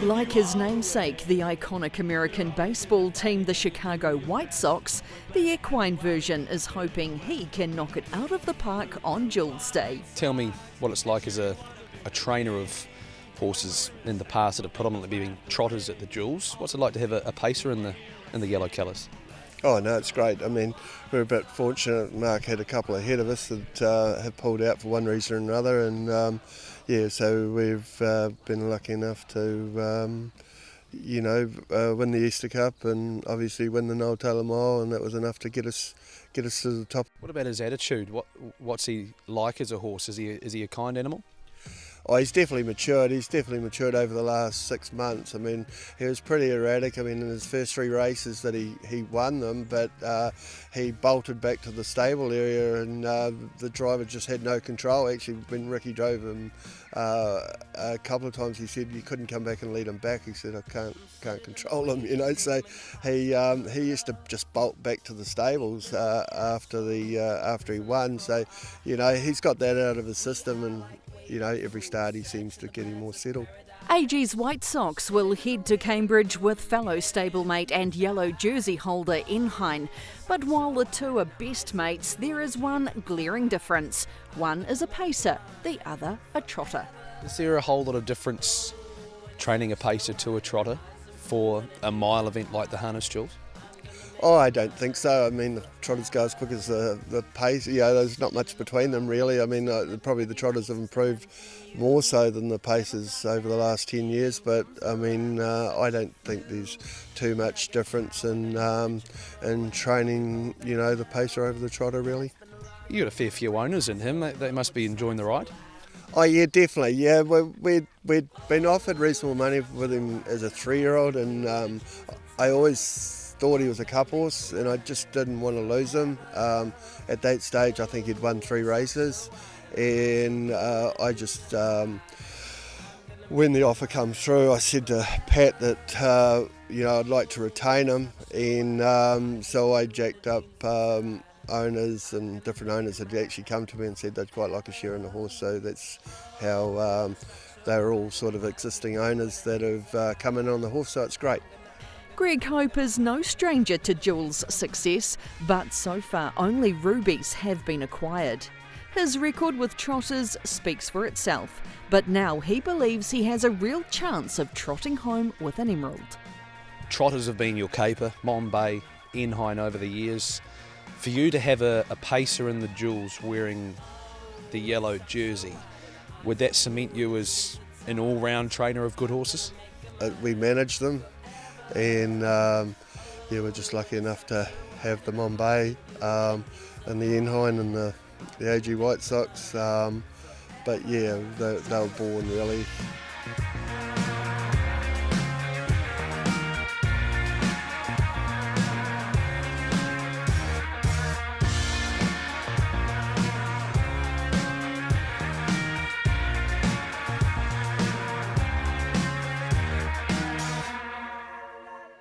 Like his namesake, the iconic American baseball team, the Chicago White Sox, the equine version is hoping he can knock it out of the park on Jules Day. Tell me what it's like as a trainer of horses in the past that have predominantly been trotters at the Jules. What's it like to have a pacer in the yellow colours? Oh no, it's great. I mean, we're a bit fortunate. Mark had a couple ahead of us that have pulled out for one reason or another, and so we've been lucky enough to, win the Easter Cup and obviously win the Noel Taylor Mile, and that was enough to get us to the top. What about his attitude? What's he like as a horse? Is he a kind animal? Oh, he's definitely matured. He's definitely matured over the last 6 months. I mean, he was pretty erratic. I mean, in his first 3 races that he won them, but he bolted back to the stable area, and the driver just had no control. Actually, when Ricky drove him a couple of times, he said you couldn't come back and lead him back. He said I can't control him, So he used to just bolt back to the stables after he won. So he's got that out of his system, and every start he seems to get him more settled. AG's White Sox will head to Cambridge with fellow stablemate and yellow jersey holder Enhine. But while the two are best mates, there is one glaring difference. One is a pacer, the other a trotter. Is there a whole lot of difference training a pacer to a trotter for a mile event like the Harness Jules? Oh, I don't think so. I mean, the trotters go as quick as the pace. There's not much between them, really. I mean, probably the trotters have improved more so than the pacers over the last 10 years. But, I mean, I don't think there's too much difference in training, the pacer over the trotter, really. You got a fair few owners in him. They must be enjoying the ride. Oh, yeah, definitely. Yeah, we'd been offered reasonable money with him as a 3-year-old, and I always thought he was a cup horse, and I just didn't want to lose him. At that stage, I think he'd won 3 races, and I just, when the offer come through, I said to Pat that I'd like to retain him, and so I jacked up owners, and different owners had actually come to me and said they'd quite like a share in the horse. So that's how they're all sort of existing owners that have come in on the horse. So it's great. Greg Hope is no stranger to Jules' success, but so far only rubies have been acquired. His record with trotters speaks for itself, but now he believes he has a real chance of trotting home with an emerald. Trotters have been your caper, Mombay, Enhine over the years. For you to have a pacer in the Jules wearing the yellow jersey, would that cement you as an all-round trainer of good horses? We manage them. And we're just lucky enough to have the Mombay and the Enhine and the AG White Sox. But yeah, they were born really.